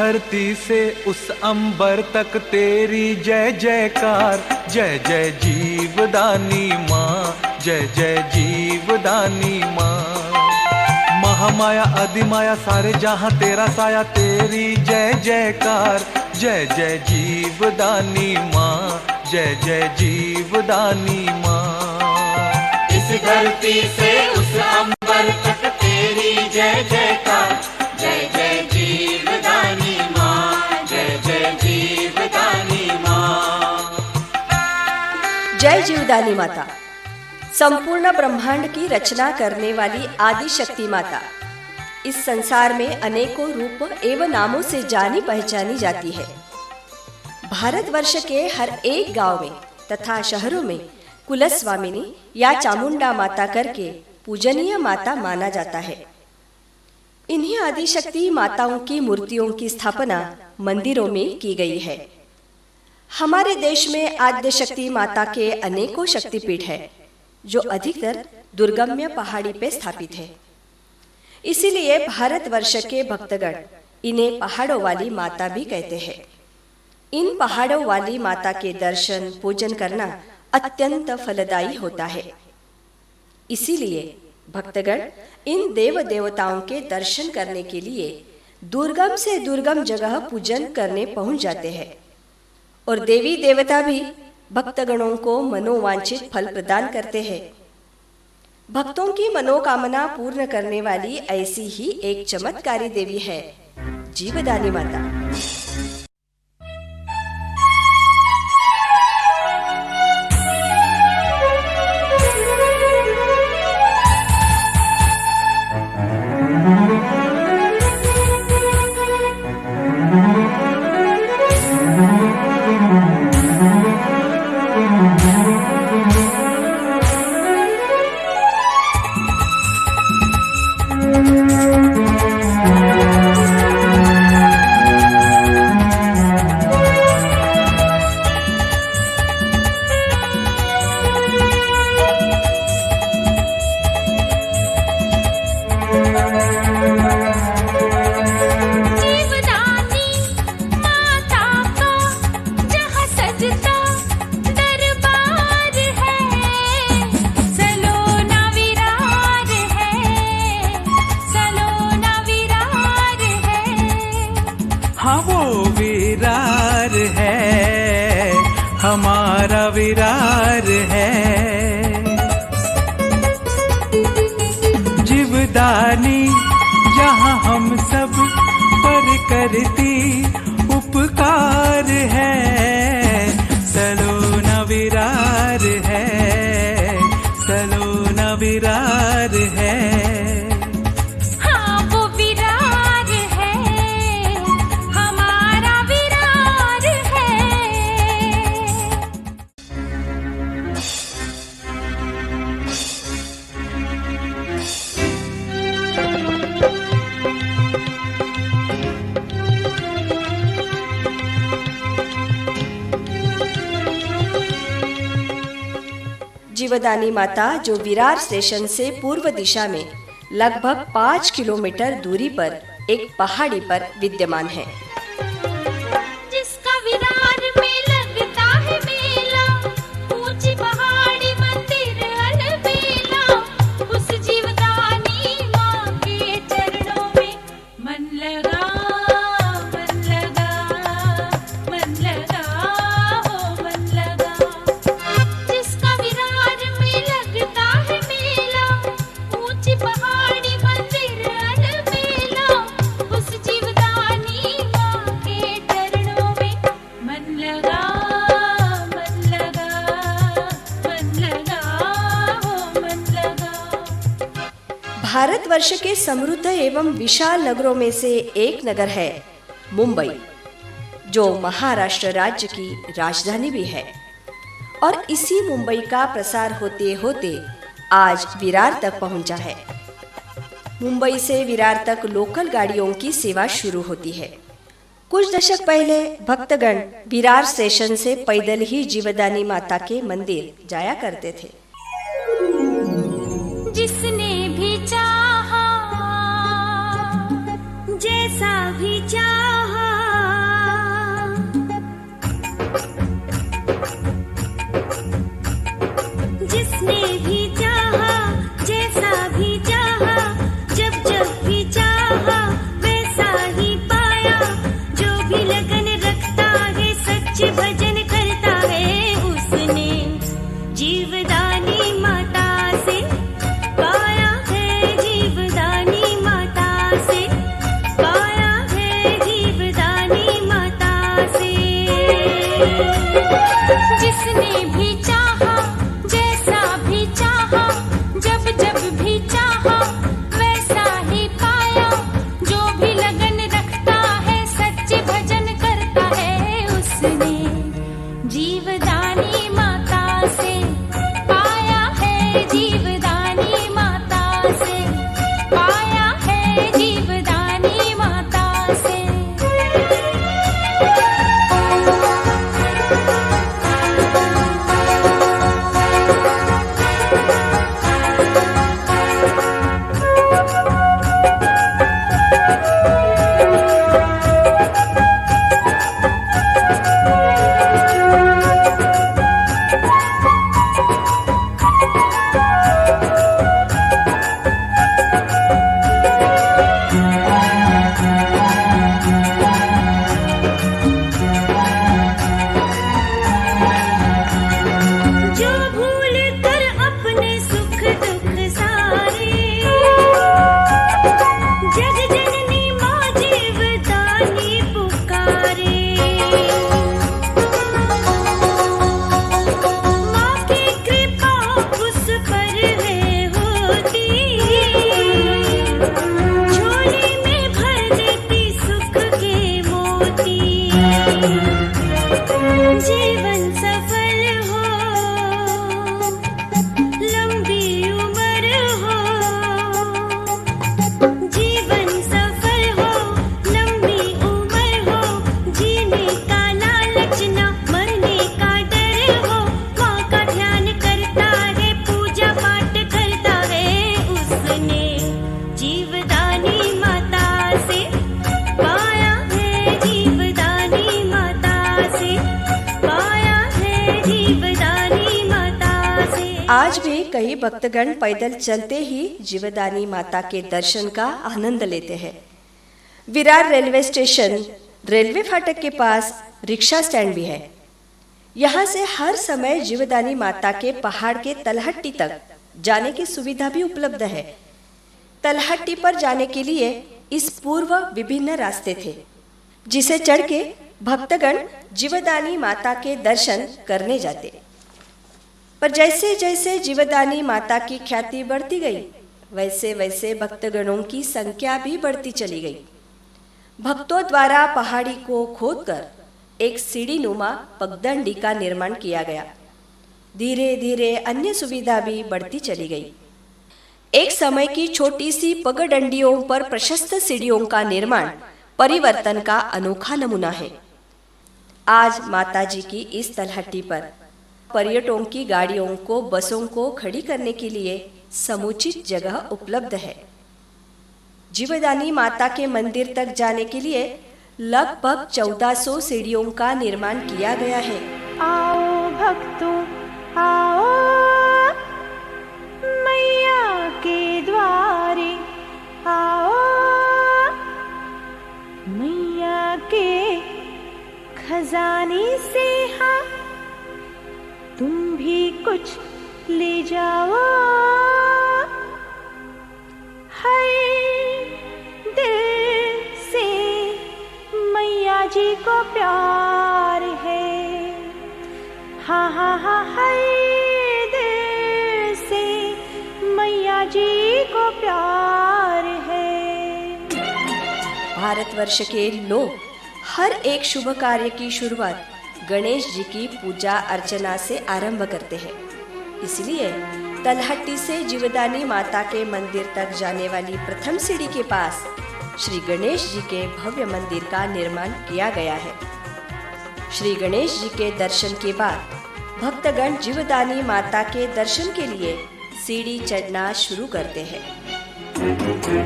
धरती से उस अंबर तक तेरी जय जयकार। जय जय जीवदानी माँ, जय जय जीवदानी माँ। महामाया अधिमाया सारे जहां तेरा साया, तेरी जय जयकार। जय जय जीवदानी माँ, जय जय जीवदानी माँ। इस धरती से उस अंबर तक तेरी जय जयकार। जय जय जीवदानी माँ, जय जय जीवदानी माँ। जय जीवदानी माता, संपूर्ण ब्रह्मांड की रचना करने वाली आदि शक्ति माता इस संसार में अनेकों रूप एवं नामों से जानी पहचानी जाती है। भारतवर्ष के हर एक गांव में तथा शहरों में कुलस्वामिनी या चामुंडा माता करके पूजनीय माता माना जाता है। इन्हीं आदिशक्ति माताओं की मूर्तियों की स्थापना मंदिरों में की गई है। हमारे देश में आद्यशक्ति माता के अनेकों शक्तिपीठ है जो अधिकतर दुर्गम्य पहाड़ी पे स्थापित है। इसीलिए भारतवर्ष के भक्तगण इन्हें पहाड़ों वाली माता भी कहते हैं। इन पहाड़ों वाली माता के दर्शन पूजन करना अत्यंत फलदायी होता है। इसीलिए भक्तगण इन देव देवताओं के दर्शन करने के लिए दुर्गम से दुर्गम जगह पूजन करने पहुंच जाते हैं और देवी देवता भी भक्तगणों को मनोवांछित फल प्रदान करते हैं। भक्तों की मनोकामना पूर्ण करने वाली ऐसी ही एक चमत्कारी देवी है जीवदानी माता। हाँ वो विरार है, हमारा विरार है। जीवदानी जहाँ हम सब पर करती उपकार है। सलोना विरार है, सलोना विरार है। जीवदानी माता जो विरार स्टेशन से पूर्व दिशा में लगभग 5 किलोमीटर दूरी पर एक पहाड़ी पर विद्यमान है। जिसका विरार में लगता है मेला, ऊंची पहाड़ी मंदिर अलबेला, उस जीवदानी माँ के चरणों में मन लगा, मन लगा, मन लगा, हो मन लगा। जिसका विरार में लगता है मेला, ऊंची पहाड़ी मंदिर अलबेला, उस जीवदानी माँ के चरणों में मन लगा, मन लगा, मन लगा, हो मन लगा। भारतवर्ष के समृद्ध एवं विशाल नगरों में से एक नगर है मुंबई, जो महाराष्ट्र राज्य की राजधानी भी है। और इसी मुंबई का प्रसार होते होते आज विरार तक पहुंचा है। मुंबई से विरार तक लोकल गाड़ियों की सेवा शुरू होती है। कुछ दशक पहले भक्तगण विरार स्टेशन से पैदल ही जीवदानी माता के मंदिर जाया करते थे। जिसने भी चाहा, जैसा भी चाहा, भजन करता है उसने जीवदानी माता से पाया है, जीवदानी माता से पाया है, जीवदानी माता से। जिसने भी चाहा, जैसा भी चाहा, जब जब भी चाहा वैसा ही पाया। जो भी लगन रखता है, सच्चे भजन करता है उसने जीवदानी माता से पाया है, जीवदानी माता से पाया है, जीवदानी माता से। जो भूल कर अपने सुख दुख सारे, जग जननी माँ जीवदानी पुकारे। माँ की कृपा उस पर है होती, झोली में भर देती सुख के मोती। जीवन सफल हो, लंबी उम्र हो, जीवन सफल हो, लंबी उम्र हो, जीने का लालच न, मरने का डर हो। माँ का ध्यान करता है, पूजा पाठ करता है उसने जीवदानी माता से पाया है, जीवदानी माता से पाया है, जीवदानी माता से। आज भी कई भक्तगण पैदल चलते ही जीवदानी माता के दर्शन का आनंद लेते हैं। विरार रेलवे स्टेशन रेलवे फाटक के पास रिक्शा स्टैंड भी है। यहाँ से हर समय जीवदानी माता के पहाड़ के तलहट्टी तक जाने की सुविधा भी उपलब्ध है। तलहट्टी पर जाने के लिए इस पूर्व विभिन्न रास्ते थे, जिसे चढ़ के भक्तगण जीवदानी माता के दर्शन करने जाते। पर जैसे जैसे जीवदानी माता की ख्याति बढ़ती गई, वैसे वैसे भक्तगणों की संख्या भी बढ़ती चली गई। भक्तों द्वारा पहाड़ी को खोदकर एक सीढ़ी नुमा पगडंडी का निर्माण किया गया। धीरे धीरे अन्य सुविधा भी बढ़ती चली गई। एक समय की छोटी सी पगडंडियों पर प्रशस्त सीढ़ियों का निर्माण परिवर्तन का अनोखा नमूना है। आज माताजी की इस तलहट्टी पर पर्यटकों की गाड़ियों को, बसों को खड़ी करने के लिए समुचित जगह उपलब्ध है। जीवदानी माता के मंदिर तक जाने के लिए लगभग 1400 सीढ़ियों का निर्माण किया गया है। आओ भक्तों आओ, मैया के द्वारे आओ, मैया के खजाने से हाँ तुम भी कुछ ले जाओ। हर दिल से मैया जी को प्यार है, हाँ हाँ हाँ, हर दिल से मैया जी को प्यार है। भारतवर्ष के लोग हर एक शुभ कार्य की शुरुआत गणेश जी की पूजा अर्चना से आरंभ करते हैं। इसलिए तलहट्टी से जीवदानी माता के मंदिर तक जाने वाली प्रथम सीढ़ी के पास श्री गणेश जी के भव्य मंदिर का निर्माण किया गया है। श्री गणेश जी के दर्शन के बाद भक्तगण जीवदानी माता के दर्शन के लिए सीढ़ी चढ़ना शुरू करते हैं।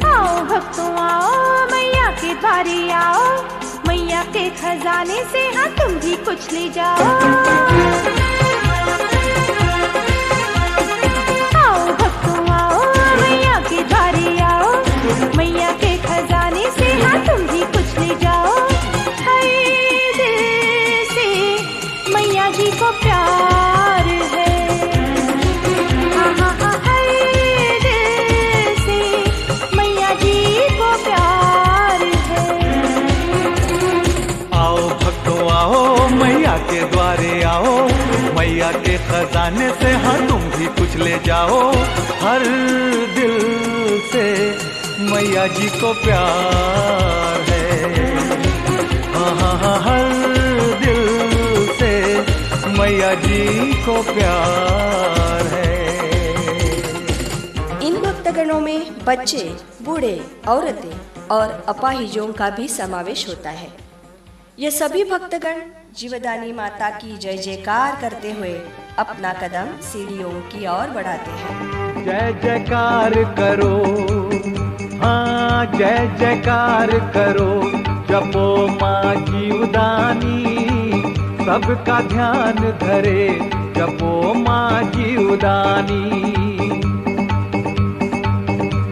आओ भक्तों आओ, मैया के द्वारे आओ, मैया के खजाने से हाँ तुम भी कुछ ले जाओ। आओ भक्तों आओ, मैया के द्वारे आओ, मैया के खजाने से हाँ तुम भी कुछ ले जाओ। हर दिल से जी को प्यार है। हाँ हाँ हाँ, हर दिल से मैया जी को प्यार है। आओ भक्तों आओ, मैया के द्वारे आओ, मैया के खजाने से हाँ तुम भी कुछ ले जाओ। हर दिल से मैया जी को प्यार है। हाँ हाँ हाँ, हर दिल से मैया जी को प्यार है। इन भक्तगणों में बच्चे, बूढ़े, औरतें और अपाहिजों का भी समावेश होता है। ये सभी भक्तगण जीवदानी माता की जय जयकार करते हुए अपना कदम सीढ़ियों की ओर बढ़ाते हैं। जय जयकार करो, हाँ जय जयकार करो, जपो माँ जीवदानी, सबका ध्यान धरे, जपो माँ जीवदानी।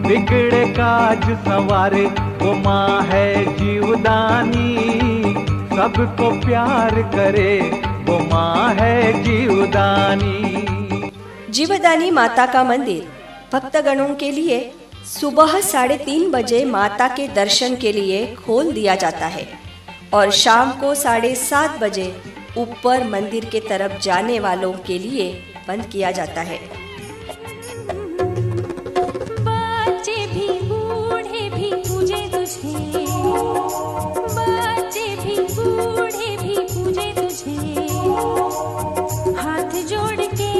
बिगड़े काज संवारे वो माँ है जीवदानी, सबको प्यार करे वो माँ है जीवदानी। जीवदानी माता का मंदिर भक्तगणों के लिए सुबह 3:30 बजे माता के दर्शन के लिए खोल दिया जाता है और शाम को 7:30 बजे ऊपर मंदिर के तरफ जाने वालों के लिए बंद किया जाता है। बच्चे भी बूढ़े भी पूजे तुझे, बच्चे भी बूढ़े भी पूजे तुझे, हाथ जोड़ के,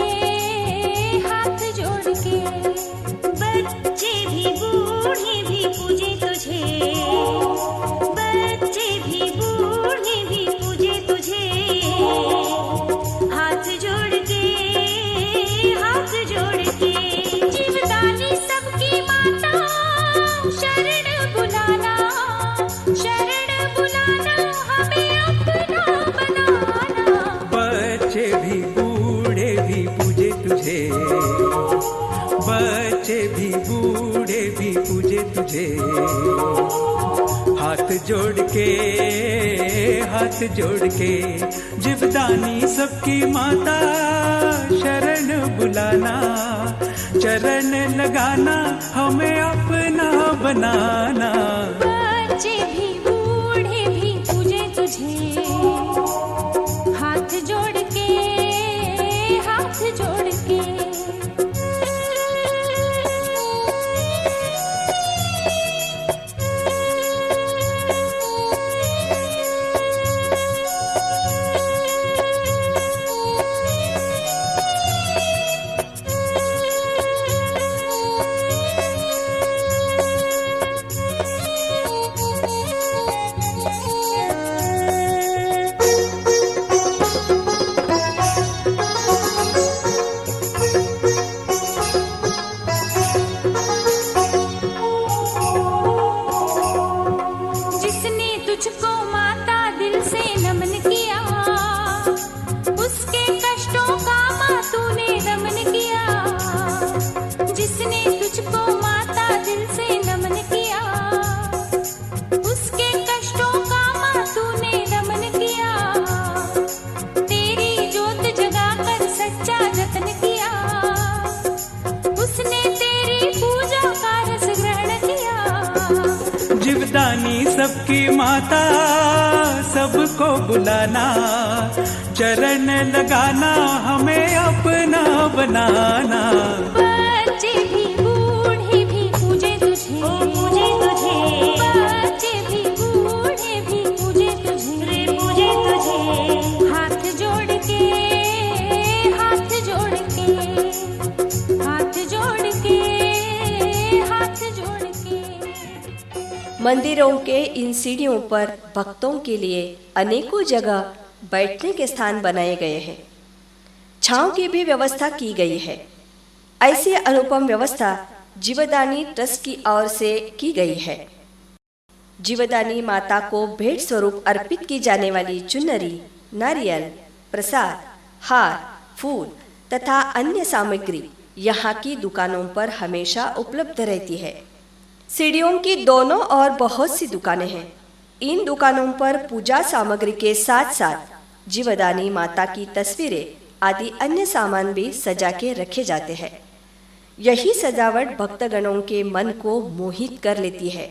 हाथ जोड़ के। बच्चे भी बूढ़े भी पूजे तुझे, बच्चे भी बूढ़े भी पूजे तुझे, हाथ जोड़ के, हाथ जोड़ के। जीवदानी सबकी माता, शरण बुलाना, शरण बुलाना, हमें अपना बनाना। बच्चे भी बूढ़े भी पूजे तुझे, बच्चे भी बूढ़े भी पूजे तुझे, हाथ जोड़ के, हाथ जोड़ के। जीवदानी सबकी माता, शरण बुलाना, चरण लगाना, हमें अपना बनाना। बच्चे भी बूढ़े भी पूजे तुझे, हाथ जोड़ के, हाथ जोड़ के। जिसने तुझको माता दिल से नमन किया, उसके कष्टों का माँ तूने दमन किया। जिसने तुझको माता दिल से नमन किया, उसके कष्टों का माँ तूने दमन किया। तेरी जोत जगाकर सच्चा जतन किया, उसने तेरी पूजा का रस ग्रहण किया। जीवदानी सबकी माता, सबको बुलाना, चरण लगाना, हमें अपना बनाना। बच्चे भी बूढ़े भी पूजे तुझे, पूजे तुझे। बच्चे भी बूढ़े भी पूजे तुझे, पूजे तुझे। हाथ जोड़ के, हाथ जोड़ के, हाथ जोड़ के, हाथ जोड़ के। मंदिरों के इन सीढ़ियों पर भक्तों के लिए अनेकों जगह बैठने के स्थान बनाए गए हैं। छांव की भी व्यवस्था की गई है। ऐसी अनुपम व्यवस्था जीवदानी ट्रस्ट की ओर से की गई है। जीवदानी माता को भेंट स्वरूप अर्पित की जाने वाली चुनरी, नारियल, प्रसाद, हार, फूल तथा अन्य सामग्री यहाँ की दुकानों पर हमेशा उपलब्ध रहती है। सीढ़ियों की दोनों ओर बहुत सी दुकानें हैं। इन दुकानों पर पूजा सामग्री के साथ साथ जीवदानी माता की तस्वीरें आदि अन्य सामान भी सजा के रखे जाते हैं। यही सजावट भक्तगणों के मन को मोहित कर लेती है।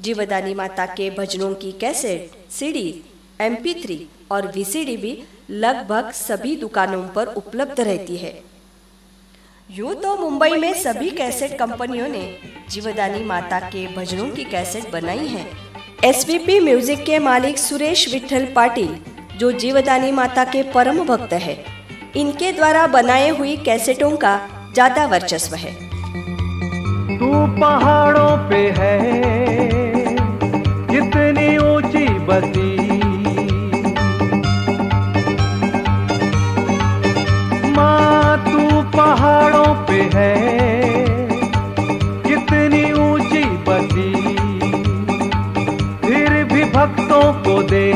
जीवदानी माता के भजनों की कैसेट, सीडी, MP3 और VCD भी लगभग सभी दुकानों पर उपलब्ध रहती है। यूँ तो मुंबई में सभी कैसेट कंपनियों ने जीवदानी माता के भजनों की कैसेट बनाई है। SVP म्यूजिक के मालिक सुरेश विठल पाटिल, जो जीवदानी माता के परम भक्त है, इनके द्वारा बनाए हुई कैसेटों का ज्यादा वर्चस्व है। तू पहाड़ों पे है कितनी ऊंची बसी, माँ तू पहाड़ों पे है कितनी ऊंची बसी, फिर भी भक्तों को दे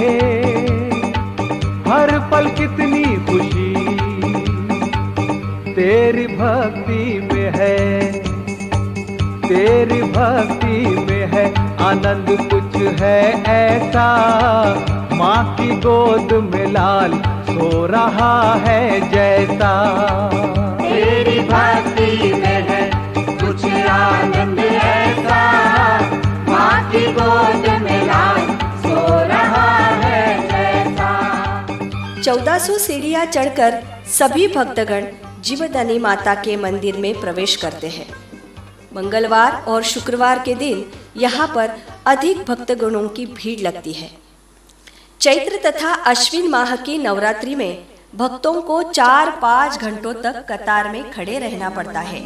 हर पल कितनी खुशी, तेरी भक्ति में है, तेरी भक्ति में है आनंद कुछ है ऐसा, माँ की गोद में लाल सो रहा है जैसा। तेरी भक्ति में है कुछ आनंद ऐसा, माँ की गोद में लाल सो रहा है जैसा। 1400 सीढ़ियां चढ़कर सभी भक्तगण जीवदानी माता के मंदिर में प्रवेश करते हैं। मंगलवार और शुक्रवार के दिन यहाँ पर अधिक भक्तगणों की भीड़ लगती है। चैत्र तथा अश्विन माह की नवरात्रि में भक्तों को 4-5 घंटों तक कतार में खड़े रहना पड़ता है।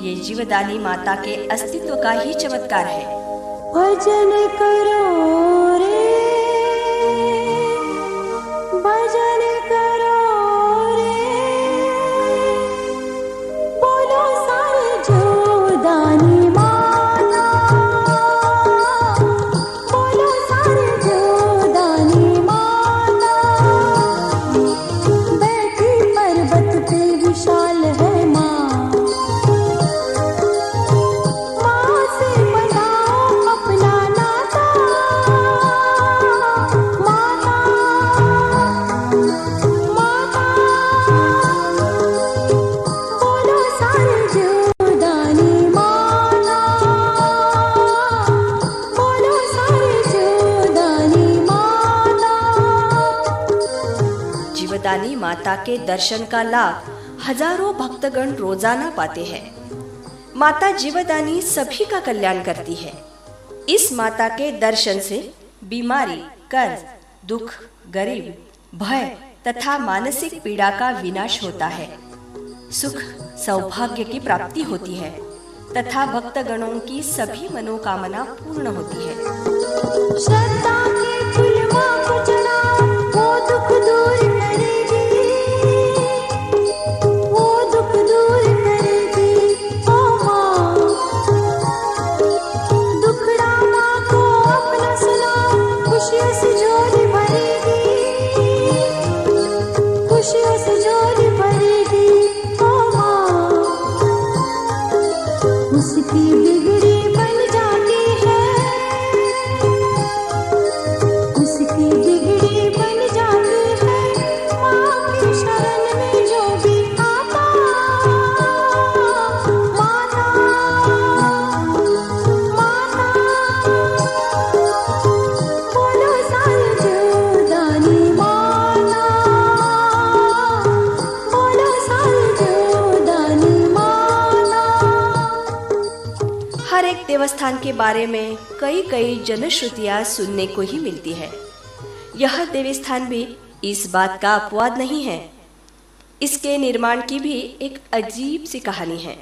ये जीवदानी माता के अस्तित्व का ही चमत्कार है। भजन करो रे, भजन करो रे, बोलो सारे जीवदानी माता, बोलो सारे जीवदानी माता। बैठी पर्वत पे विशाल है माँ, माँ से बनाओ अपना नाता, माता माता। बोलो सारे जीवदानी माता, बोलो सारे जीवदानी माता। जीवदानी माता के दर्शन का लाभ हजारों भक्तगण रोजाना पाते हैं। माता जीवदानी सभी का कल्याण करती है। इस माता के दर्शन से बीमारी, कर्ज, दुख, गरीब, भय तथा मानसिक पीड़ा का विनाश होता है। सुख, सौभाग्य की प्राप्ति होती है तथा भक्तगणों की सभी मनोकामना पूर्ण होती है। श्रद्धा के फूल माँ को चढ़ाओ, वो दुख दूर करेगी, वो दुख दूर करेगी। ओ माँ, दुखड़ा माँ को अपना सुनाओ, खुशियों से झोली भरेगी, खुशियों से झोली भरेगी। ओ माँ, उसकी बिगड़ी बन जाती है, उसकी बिगड़ी बन जाती है। माँ की शरण में जो भी आता, माता माता। बोलो सारे जीवदानी माता, बोलो सारे जीवदानी माता। हर एक देवस्थान के बारे में कई जनश्रुतियाँ सुनने को ही मिलती है। यह देवस्थान भी इस बात का अपवाद नहीं है। इसके निर्माण की भी एक अजीब सी कहानी है।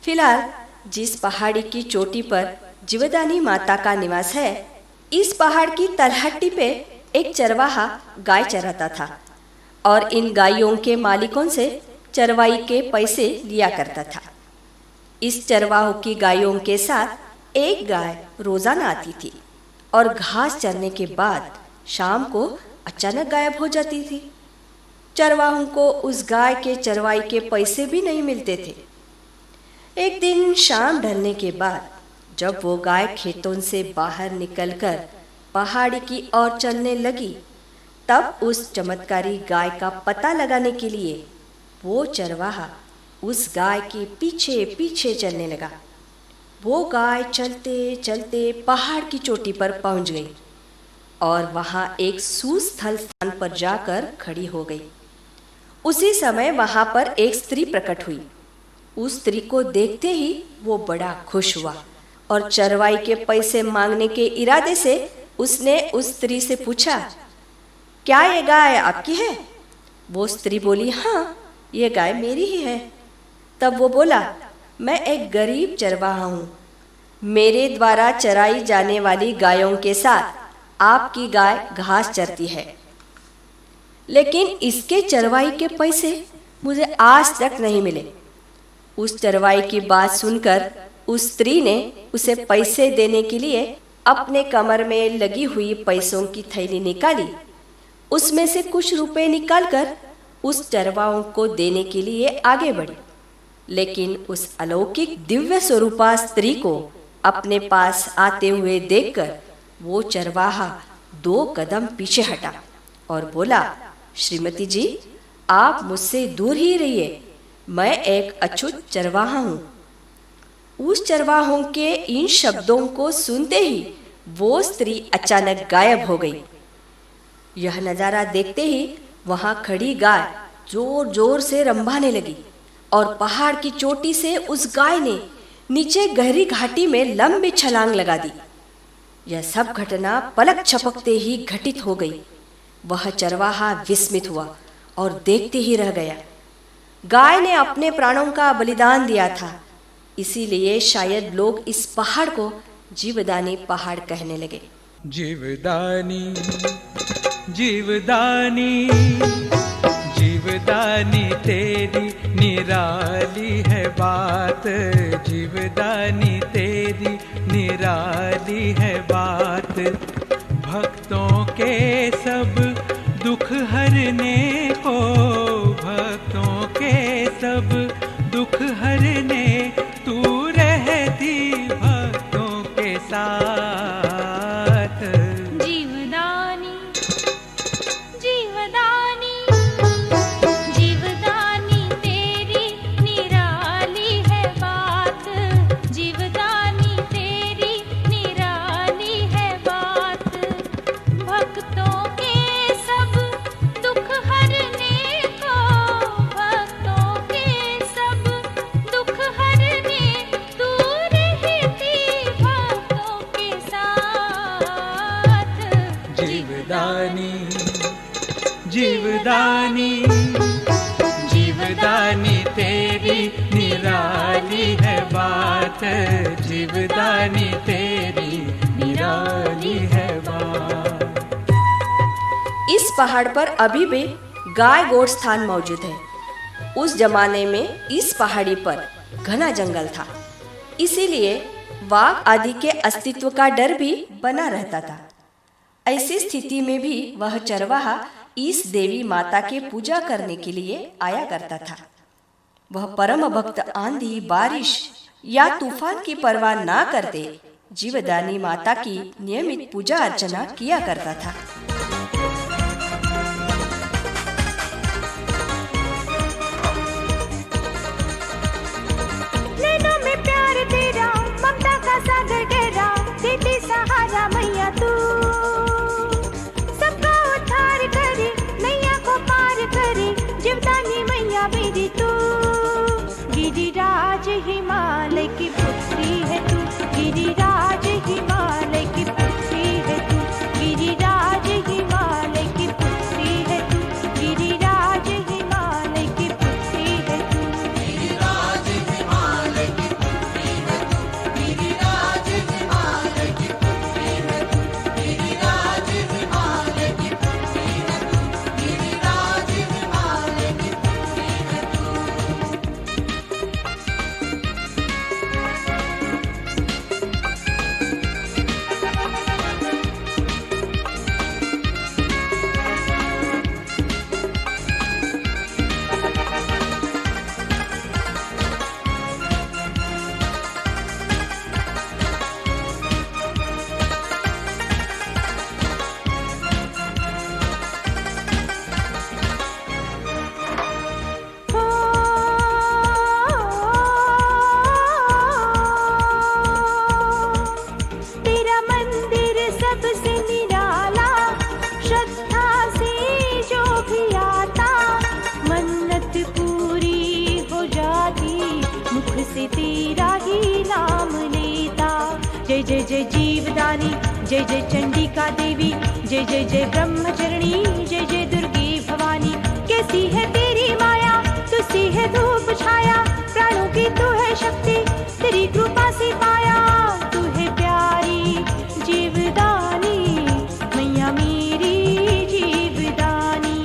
फिलहाल जिस पहाड़ी की चोटी पर जीवदानी माता का निवास है, इस पहाड़ की तलहटी पे एक चरवाहा गाय चराता था और इन गायों के मालिकों से चरवाई के पैसे लिया करता था। इस चरवाहों की गायों के साथ एक गाय रोजाना आती थी और घास चरने के बाद शाम को अचानक गायब हो जाती थी। चरवाहों को उस गाय के चरवाई के पैसे भी नहीं मिलते थे। एक दिन शाम ढलने के बाद जब वो गाय खेतों से बाहर निकलकर पहाड़ी की ओर चलने लगी, तब उस चमत्कारी गाय का पता लगाने के लिए वो चरवाहा उस गाय के पीछे पीछे चलने लगा। वो गाय चलते चलते पहाड़ की चोटी पर पहुंच गई और वहां एक सुस्थल स्थान पर जाकर खड़ी हो गई। उसी समय वहां पर एक स्त्री प्रकट हुई। उस स्त्री को देखते ही वो बड़ा खुश हुआ और चरवाई के पैसे मांगने के इरादे से उसने उस स्त्री से पूछा, क्या ये गाय आपकी है? वो स्त्री बोली, हाँ, ये गाय मेरी ही है। तब वो बोला, मैं एक गरीब चरवाहा हूँ। मेरे द्वारा चराई जाने वाली गायों के साथ आपकी गाय घास चरती है, लेकिन इसके चरवाई के पैसे मुझे आज तक नहीं मिले। उस चरवाई की बात सुनकर उस स्त्री ने उसे पैसे देने के लिए अपने कमर में लगी हुई पैसों की थैली निकाली। उसमें से कुछ रुपए निकालकर उस चरवाहों को देने के लिए आगे बढ़ी, लेकिन उस अलौकिक दिव्य स्वरूपा स्त्री को अपने पास आते हुए देखकर वो चरवाहा 2 कदम पीछे हटा और बोला, श्रीमती जी, आप मुझसे दूर ही रहिए, मैं एक अछूत चरवाहा हूँ। उस चरवाहों के इन शब्दों को सुनते ही वो स्त्री अचानक गायब हो गई। यह नज़ारा देखते ही वहां खड़ी गाय जोर जोर से रंभाने लगी और पहाड़ की चोटी से उस गाय ने नीचे गहरी घाटी में लंबी छलांग लगा दी। यह सब घटना पलक झपकते ही घटित हो गई। वह चरवाहा विस्मित हुआ और देखते ही रह गया। गाय ने अपने प्राणों का बलिदान दिया था, इसीलिए शायद लोग इस पहाड़ को जीवदानी पहाड़ कहने लगे। जीवदानी जीवदानी जीवदानी तेरी निराली है बात, जीवदानी तेरी निराली है बात। भक्तों के सब दुख हरने को, भक्तों के सब दुख हरने तू रहती भक्तों के साथ। जीवदानी जीवदानी जीवदानी तेरी निराली है बात, जीवदानी तेरी निराली है बात। भक्तों के सब दुख हरने को, भक्तों के सब दुख हरने तू रहती भक्तों के साथ। जीवदानी जीवदानी जीवदानी तेरी निराली है बात, जीवदानी तेरी निराली है बात। इस पहाड़ पर अभी भी गाय गोठ स्थान मौजूद है। उस जमाने में इस पहाड़ी पर घना जंगल था, इसीलिए वाघ आदि के अस्तित्व का डर भी बना रहता था। ऐसी स्थिति में भी वह चरवाहा इस देवी माता के पूजा करने के लिए आया करता था। वह परम भक्त आंधी, बारिश या तूफान की परवाह ना करते जीवदानी माता की नियमित पूजा अर्चना किया करता था। नैनों में प्यार तेरा, ममता का सागर गहरा, देती सहारा मैया तू। सबका उद्धार करे, नैया को पार करे, जीवदानी मैया मेरी तू। गिरिराज हिमालय की पुत्री है तू, गिरिराज हिमालय की पुत्री है तू, गिरिराज हिमालय की पुत्री है तू, गिरिराज हिमालय की पुत्री है तू। गिरिराज हिमालय की पुत्री है तू, गिरिराज हिमालय की पुत्री है तू, गिरिराज हिमालय की पुत्री है तू, गिरिराज हिमालय की पुत्री है तू। जय जय चंडिका देवी, जय जय जय ब्रह्मचरणी, जय जय दुर्गे भवानी। कैसी है तेरी माया, तुसी है धूप छाया, प्राणों की तू है शक्ति, तेरी कृपा से पाया। तू है प्यारी जीवदानी, मैया मेरी जीवदानी।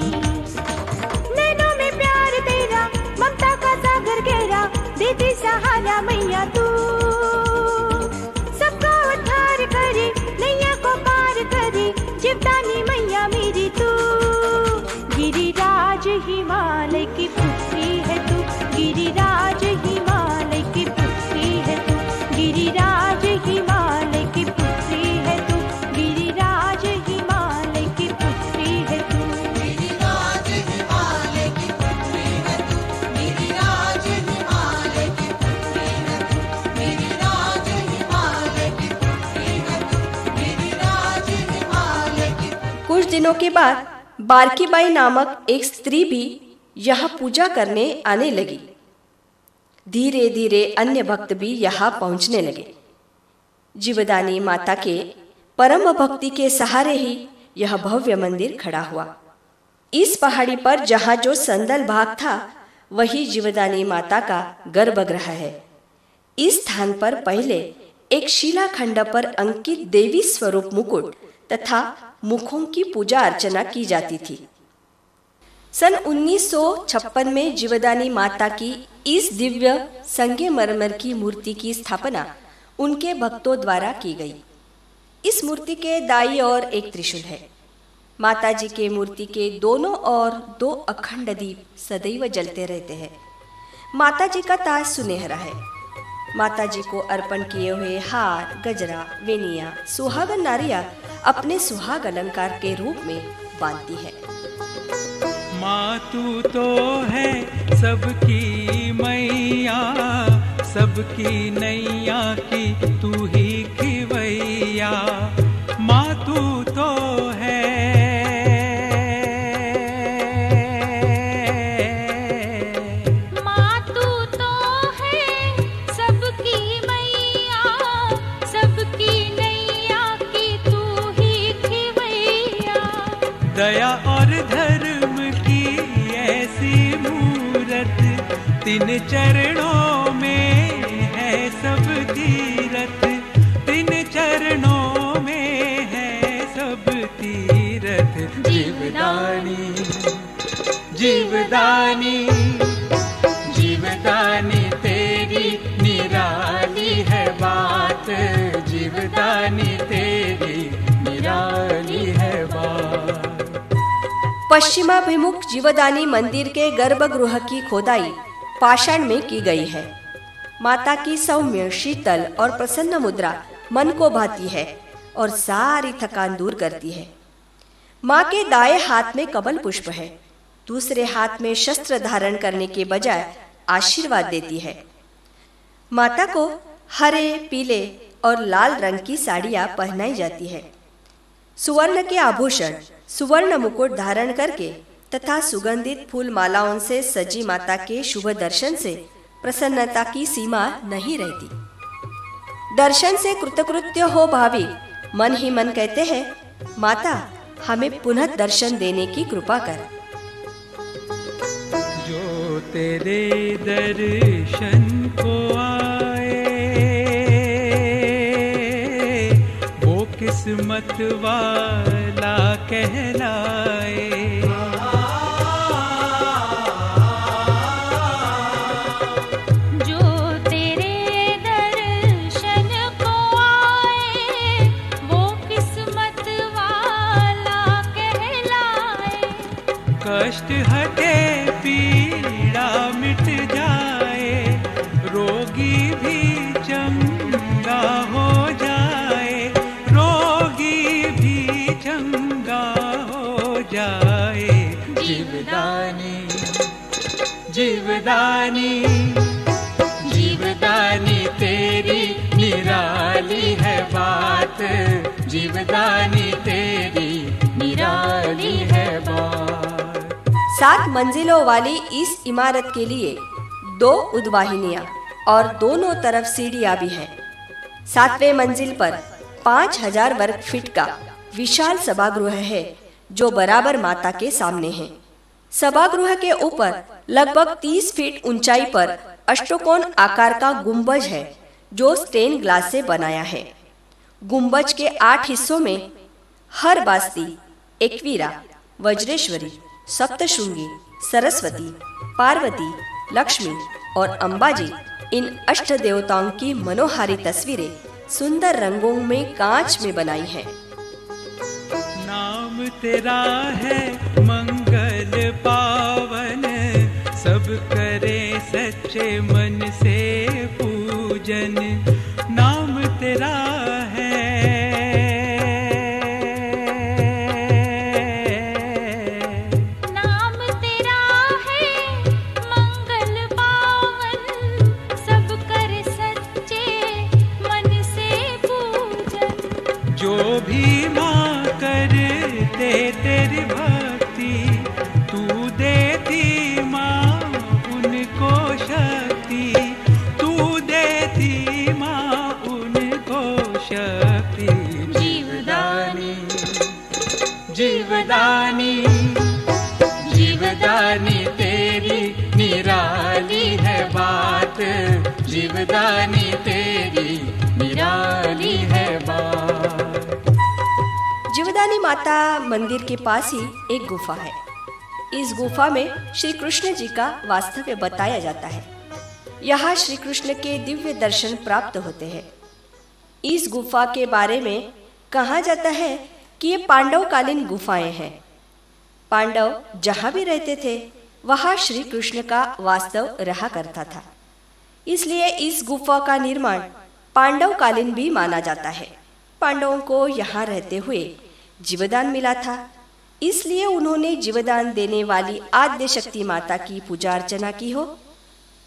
नैनों में प्यार तेरा, ममता का सागर गहरा, देती सहारा मैया तू। सबका उद्धार करे, नैया को पार करे, जीवदानी मैया मेरी तू। गिरिराज हिमालय की पुत्री है तू, गिरिराज हिमालय की पुत्री है तू, गिरिराज हिमालय की पुत्री है तू, गिरिराज हिमालय की पुत्री है तू। गिरिराज हिमालय की पुत्री है तू, गिरिराज हिमालय की पुत्री है तू, गिरिराज हिमालय की पुत्री है तू, गिरिराज हिमालय की। कुछ दिनों के बाद बारकीबाई नामक एक स्त्री भी यहाँ पूजा करने आने लगी। धीरे धीरे अन्य भक्त भी यहाँ पहुँचने लगे। जीवदानी माता के परम भक्ति के सहारे ही यह भव्य मंदिर खड़ा हुआ। इस पहाड़ी पर जहाँ जो संदल भाग था, वही जीवदानी माता का गर्भगृह है। इस स्थान पर पहले एक शिलाखंड पर अंकित देवी स्वरूप मुकुट तथा मुखों की पूजा अर्चना की जाती थी। सन 1956 में जीवदानी माता की इस दिव्य संगमरमर की मूर्ति की स्थापना उनके भक्तों द्वारा की गई। इस मूर्ति के दाईं ओर एक त्रिशूल है। माता जी के मूर्ति के दोनों ओर 2 अखंड दीप सदैव जलते रहते हैं। माता जी का ताज सुनहरा है। माता जी को अर्पण किए हुए हार, गजरा, वेनिया, सुहागन नारियां अपने सुहाग अलंकार के रूप में बांधती है। माँ तू तो है सबकी मैया, सबकी नैया की तू ही खिवैया। माँ तू तो है, माँ तू तो है सबकी मैया, सबकी नैया की तू ही खिवैया। दया और धर्म की ऐसी मूरत, तिन चरणों में है सब तीरथ, तिन चरणों में है सब तीरथ। जीवदानी जीवदानी जीवदानी तेरी निराली है बात, जीवदानी तेरी निराली है बात। पश्चिमाभिमुख जीवदानी मंदिर के गर्भगृह की खोदाई पाषाण में की गई है। माता की सौम्य, शीतल और प्रसन्न मुद्रा मन को भाती है और सारी थकान दूर करती है। माँ के दाएं हाथ में कमल पुष्प है, दूसरे हाथ में शस्त्र धारण करने के बजाय आशीर्वाद देती है। माता को हरे, पीले और लाल रंग की साड़ियाँ पहनाई जाती है। सुवर्ण के आभूषण, सुवर्ण मुकुट धारण करके तथा सुगंधित फूल मालाओं से सजी माता के शुभ दर्शन से प्रसन्नता की सीमा नहीं रहती। दर्शन से कृतकृत्य हो भाविक मन ही मन कहते हैं, माता हमें पुनः दर्शन देने की कृपा कर। जो तेरे दर्शन को आए, वो किस्मत वाला कहलाए। जो तेरे दर्शन को आए, वो किस्मत वाला कहलाए। कष्ट हटे, पीड़ा मिट जाए, रोगी भी चंगा हो जाए, रोगी भी चंगा हो जाए। जीवदानी जीवदानी जीवदानी तेरी निराली है बात, जीवदानी तेरी निराली है बात। 7 मंजिलों वाली इस इमारत के लिए 2 उद्वाहिनियां और दोनों तरफ सीढ़ियां भी हैं। 7वें मंजिल पर 5000 वर्ग फीट का विशाल सभागृह है जो बराबर माता के सामने है। सभागृह के ऊपर लगभग 30 फीट ऊंचाई पर अष्टकोण आकार का गुंबज है जो स्टेन ग्लास से बनाया है। गुंबज के 8 हिस्सों में हर बास्ती, एकवीरा, वज्रेश्वरी, सप्तशृंगी, सरस्वती, पार्वती, लक्ष्मी और अंबाजी इन अष्ट देवताओं की मनोहारी तस्वीरें सुंदर रंगों में कांच में बनाई है। नाम तेरा है मंगल पावन, सब करे सच्चे मन से पूजन। नाम तेरा है जो भी माँ करते तेरी भक्ति, तू देती माँ उनको शक्ति, तू देती माँ उनको शक्ति। जीवदानी जीवदानी जीवदानी तेरी निराली है बात, जीवदानी तेरी निराली है बात। जीवदानी माता मंदिर के पास ही एक गुफा है। इस गुफा में श्री कृष्ण जी का वास्तव्य बताया जाता है। यहाँ श्री कृष्ण के दिव्य दर्शन प्राप्त होते हैं। इस गुफा के बारे में कहा जाता है कि ये पांडवकालीन गुफाएं हैं। पांडव जहाँ भी रहते थे वहाँ श्री कृष्ण का वास्तव रहा करता था, इसलिए इस गुफा का निर्माण पांडवकालीन भी माना जाता है। पांडवों को यहाँ रहते हुए जीवदान मिला था, इसलिए उन्होंने जीवदान देने वाली आद्य शक्ति माता की पूजा अर्चना की हो,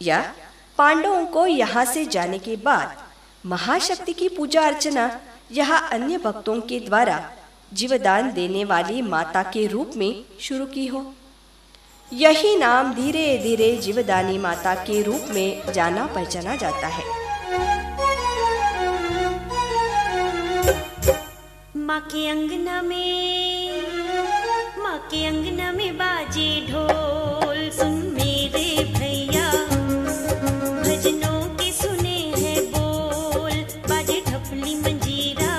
या पांडवों को यहाँ से जाने के बाद महाशक्ति की पूजा अर्चना यहाँ अन्य भक्तों के द्वारा जीवदान देने वाली माता के रूप में शुरू की हो। यही नाम धीरे धीरे जीवदानी माता के रूप में जाना पहचाना जाता है। माँ के अंगना में बाजे ढोल, सुन मेरे भैया भजनों के सुने हैं बोल, बाजे ढपली मंजीरा,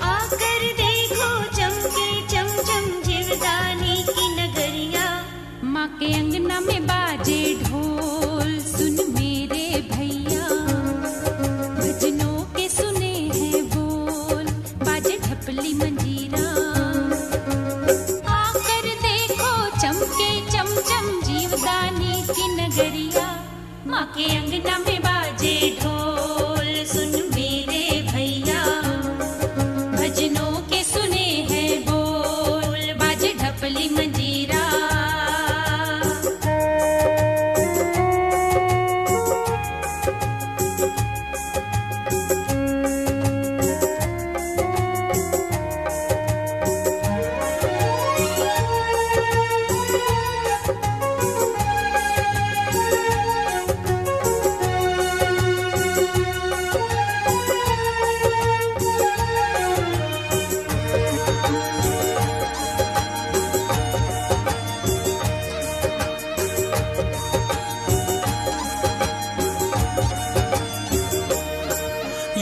आकर देखो चमके चमचम जीवदानी की नगरिया। माँ के अंगना में बाजे ढोल, सुन मेरे भैया भजनों के सुने हैं बोल, बाजे ढपली मंजीरा, आकर देखो चमके चमचम जीवदानी की नगरिया। माँ के अंगना में बाजे ढोल, सुन मेरे भैया भजनों के सुने हैं बोल, बाजे ढपली मंजीरा।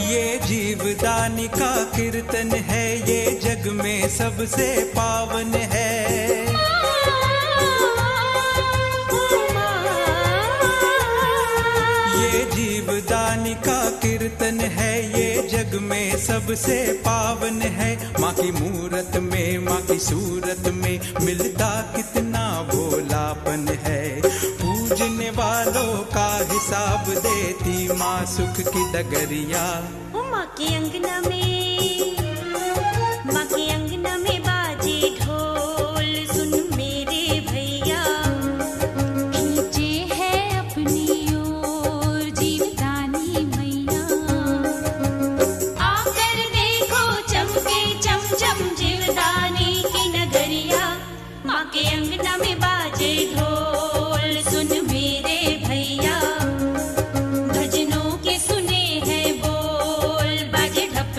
ये जीवदानी का कीर्तन है, ये जग में सबसे पावन है। ये जीवदानी का कीर्तन है, ये जग में सबसे पावन है। माँ की मूरत में, माँ की सूरत में मिलता कितना भोलापन है। पूजने वालों का हिसाब देती माँ सुख की डगरिया। माँ के अंगना में बाजे ढोल, सुन मेरे भैया खींचे है अपनी ओर जीवदानी मैया, आकर देखो चमके चमचम जीवदानी की नगरिया। माँ के अंगना में बाजे ढोल, सुन मेरे भैया भजनों के सुने हैं बोल, बाजे ढप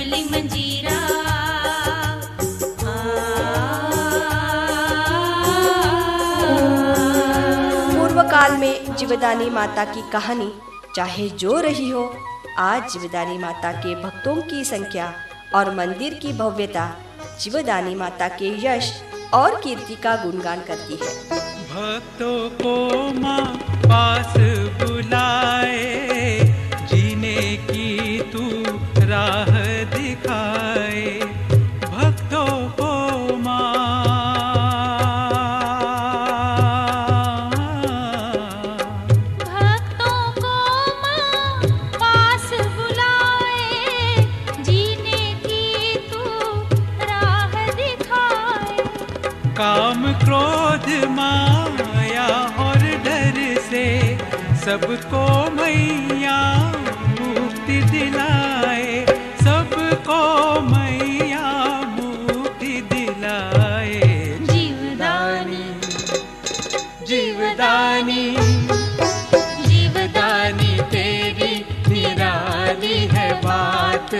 काल में जीवदानी माता की कहानी चाहे जो रही हो, आज जीवदानी माता के भक्तों की संख्या और मंदिर की भव्यता जीवदानी माता के यश और कीर्ति का गुणगान करती है। भक्तों को माँ पास बुलाए, जीने की तू राह दिखाए। भक्तों को काम क्रोध माया और डर से सबको मैया मुक्ति दिलाए, सबको मैया मुक्ति दिलाए। जीवदानी जीवदानी जीवदानी तेरी निराली है बात,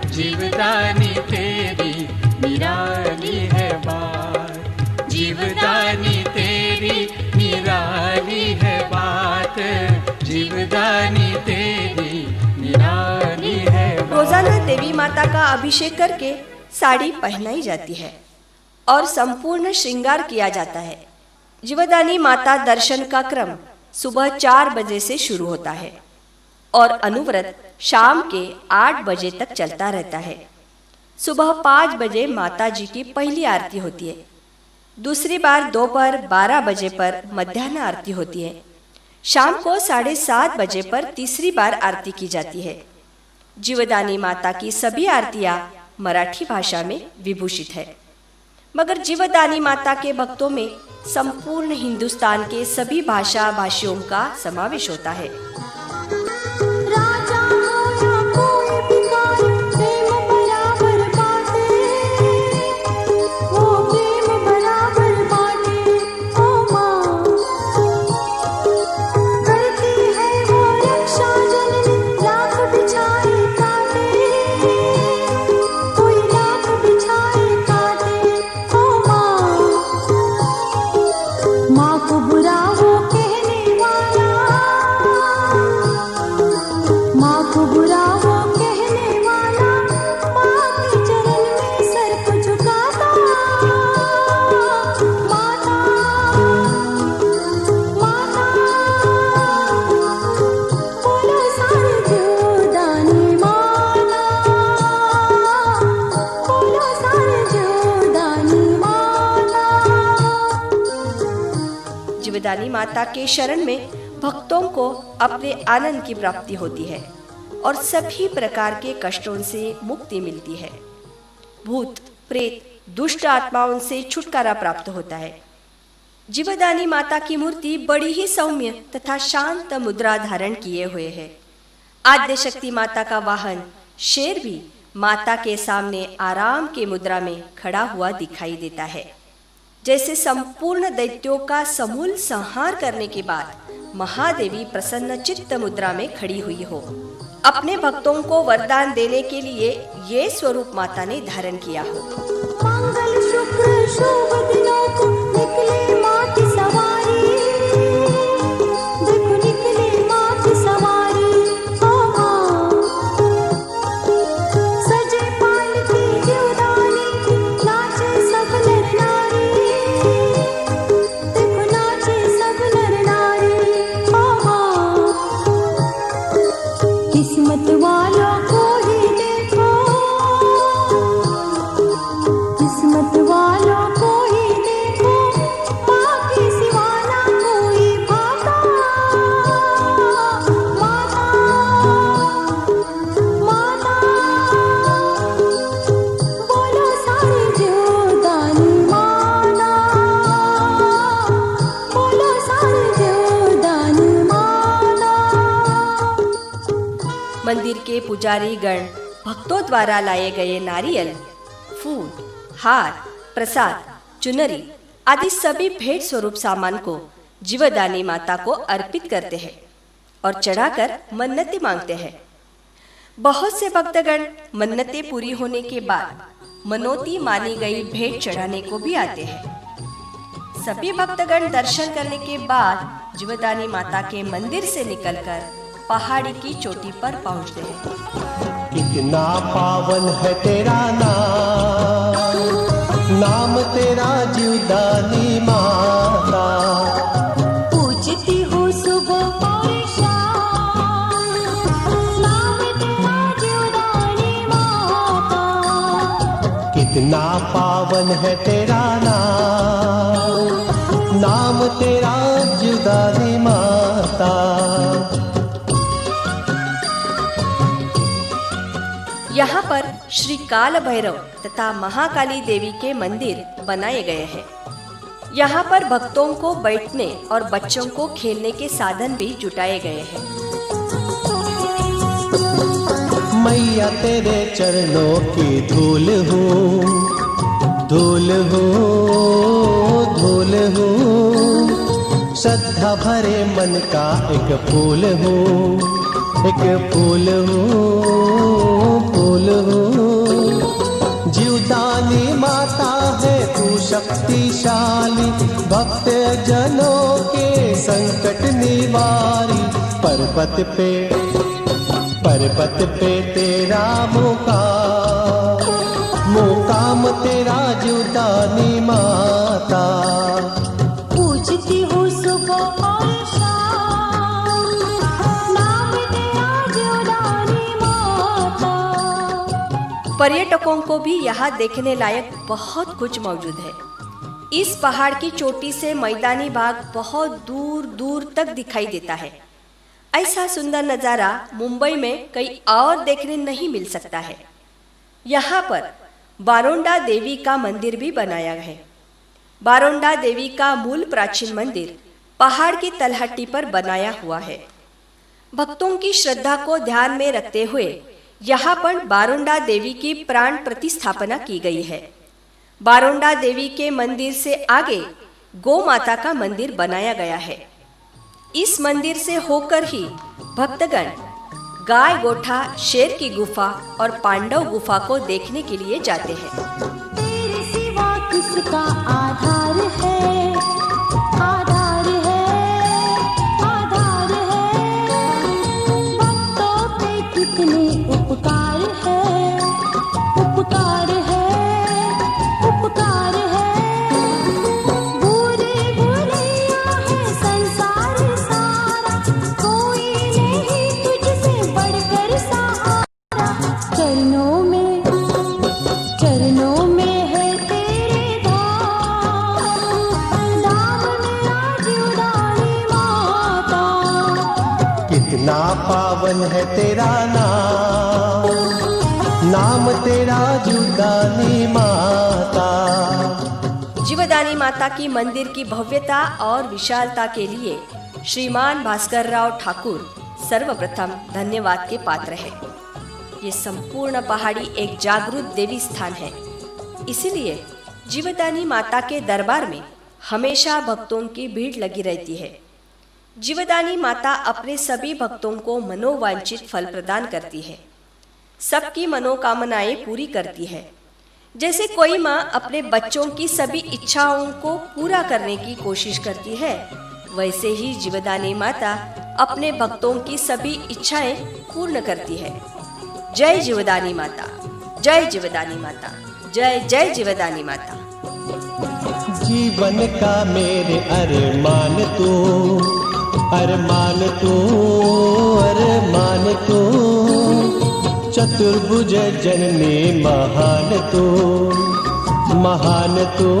जीवदानी तेरी निराली है बात, जीवदानी तेरी निराली है बात, जीवदानी तेरी निराली है बात। रोजाना देवी माता का अभिषेक करके साड़ी पहनाई जाती है और संपूर्ण श्रृंगार किया जाता है। जीवदानी माता दर्शन का क्रम सुबह 4 बजे से शुरू होता है और अनुव्रत शाम के 8 बजे तक चलता रहता है। सुबह 5 बजे माता जी की पहली आरती होती है, दूसरी बार दोपहर 12 बजे पर मध्याह्न आरती होती है, शाम को 7:30 बजे पर तीसरी बार आरती की जाती है। जीवदानी माता की सभी आरतियां मराठी भाषा में विभूषित है, मगर जीवदानी माता के भक्तों में संपूर्ण हिंदुस्तान के सभी भाषा भाषियों का समावेश होता है। राजा होया कोई भिखारी, प्रेम बराबर बाटे, वो प्रेम बराबर बाटे। ओ माँ करती है वो रक्षा जननी, लाख बिछाए काटे, कोई लाख बिछाए काटे। ओ माँ को बुरा वो कहने वाला, माँ को बुरा वो कहने वाला, माँ के चरण में सर को झुकाता। माता माता बोलो सारे जीवदानी माता, बोलो सारे जीवदानी माता। जीवदानी माता के शरण में भक्तों को अपने आनंद की प्राप्ति होती है और सभी प्रकार के कष्टों से मुक्ति मिलती है। भूत प्रेत दुष्ट आत्माओं से छुटकारा प्राप्त होता है। जीवदानी माता की मूर्ति बड़ी ही सौम्य तथा शांत मुद्रा धारण किए हुए है। आद्य शक्ति माता का वाहन शेर भी माता के सामने आराम की मुद्रा में खड़ा हुआ दिखाई देता है, जैसे संपूर्ण दैत्यों का समूल संहार करने के बाद महादेवी प्रसन्न चित्त मुद्रा में खड़ी हुई हो। अपने भक्तों को वरदान देने के लिए ये स्वरूप माता ने धारण किया हो। मंगल शुक्र शुभ दिनों को निकले माँ की सवारी, देखो निकले माँ की सवारी। ओ माँ सजे पालकी जीवदानी की, नाचे सब नर नारी, देखो नाचे सब नर नारी। ओ माँ किस्मत वालों को ही देखो, किस्मत वालों को ही देखो, माँ के सिवा ना कोई भाता। माता माता बोलो सारे जीवदानी माता, बोलो सारे जीवदानी माता। मंदिर के पुजारी गण भक्तों द्वारा लाए गए नारियल, फूल, हार, प्रसाद, चुनरी आदि सभी भेंट स्वरूप सामान को जीवदानी माता को अर्पित करते हैं और चढ़ाकर मन्नतें मांगते हैं। बहुत से भक्तगण मन्नतें पूरी होने के बाद मनोती मानी गई भेंट चढ़ाने को भी आते हैं। सभी भक्तगण दर्शन करने के बाद जीवदानी माता के मंदिर से निकलकर पहाड़ी की चोटी पर पहुंचते हैं। कितना पावन है तेरा नाम, नाम तेरा जीवदानी माता। पूजती हूँ सुबह और शाम, नाम तेरा जीवदानी माता। कितना पावन है तेरा नाम, नाम तेरा जीवदानी माता। यहाँ पर श्री काल भैरव तथा महाकाली देवी के मंदिर बनाए गए हैं। यहाँ पर भक्तों को बैठने और बच्चों को खेलने के साधन भी जुटाए गए हैं। मैया तेरे चरणों की धूल हूँ, धूल हूँ, धूल हूँ। श्रद्धा भरे मन का एक फूल हूँ, एक फूल हूँ, फूल हूँ। जीवदानी माता है तू शक्तिशाली, भक्त जनों के संकट निवारी। पर्वत पे तेरा मुकाम, मुकाम तेरा जीवदानी माता। पूजती हूँ सुबह और शाम, नाम तेरा जीवदानी माता। पर्यटकों को भी यहाँ देखने लायक बहुत कुछ मौजूद है। इस पहाड़ की चोटी से मैदानी भाग बहुत दूर दूर तक दिखाई देता है। ऐसा सुंदर नज़ारा मुंबई में कहीं और देखने नहीं मिल सकता है। यहाँ पर बारोंडा देवी का मंदिर भी बनाया है। बारोंडा देवी का मूल प्राचीन मंदिर पहाड़ की तलहटी पर बनाया हुआ है। भक्तों की श्रद्धा को ध्यान में रखते हुए यहाँ पर बारोंडा देवी की प्राण प्रतिस्थापना की गई है। बारोंडा देवी के मंदिर से आगे गौ माता का मंदिर बनाया गया है। इस मंदिर से होकर ही भक्तगण गाय गोठा, शेर की गुफा और पांडव गुफा को देखने के लिए जाते हैं। तेरे सिवा किसका आधार है, आधार है, आधार है। भक्तों पे कितने उपकार है, उपकार है, उपकार है। बुरे बुरैया है संसार सारा, कोई नहीं तुझसे बढ़कर सहारा। चरणों में है तेरे धाम, धाम मेरा जीवदानी माता। कितना पावन है तेरा नाम, नाम तेरा जीवदानी माता। जीवदानी माता की मंदिर की भव्यता और विशालता के लिए श्रीमान भास्कर राव ठाकुर सर्वप्रथम धन्यवाद के पात्र है। ये संपूर्ण पहाड़ी एक जागृत देवी स्थान है। इसीलिए जीवदानी माता के दरबार में हमेशा भक्तों की भीड़ लगी रहती है। जीवदानी माता अपने सभी भक्तों को मनोवांछित फल प्रदान करती है, सबकी मनोकामनाएं पूरी करती है। जैसे कोई माँ अपने बच्चों की सभी इच्छाओं को पूरा करने की कोशिश करती है, वैसे ही जीवदानी माता अपने भक्तों की सभी इच्छाएं पूर्ण करती है। जय जीवदानी माता, जय जीवदानी माता, जय जय जीवदानी माता। जीवन का मेरे अरमान तू, अरमान तू, अरमान तू। चतुर्भुज जननी महान तू, महान तू,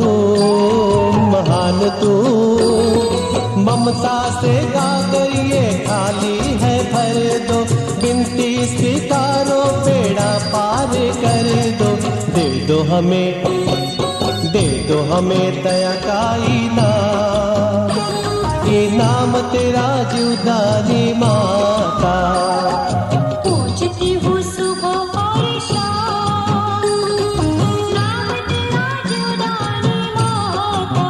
महान तू। ममता से गागर ये खाली है भर दो, बिनती स्वीकारो बेड़ा पार कर दो। दे दो हमें, दे दो हमें दया का इनाम, इनाम तेरा जीवदानी माता। पूजती हूँ सुबह और शाम, नाम तेरा जीवदानी माता।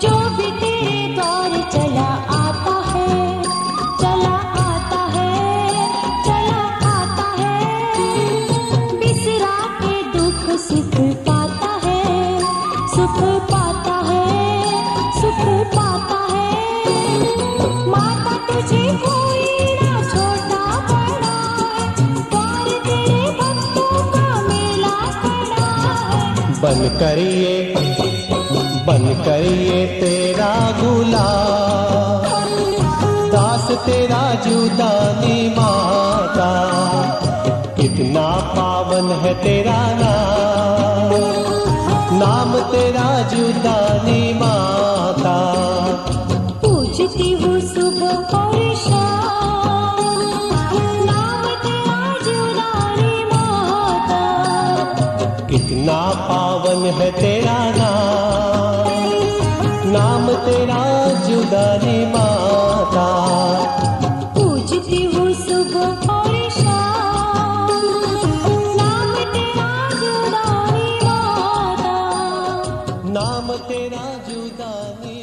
जो भी तेरे द्वार चला आता है, चला आता है, बन करिए तेरा गुलाम, दास तेरा जुदानी माता, कितना पावन है तेरा नाम, नाम तेरा जुदानी माता। पूजती हूँ सुबह और शाम, नाम तेरा जुदानी माता। कितना पावन है तेरा नाम, नाम तेरा जुदानी माता। पूजती हूँ सुबह और शाम, नाम तेरा जुदानी माता। नाम तेरा जुदानी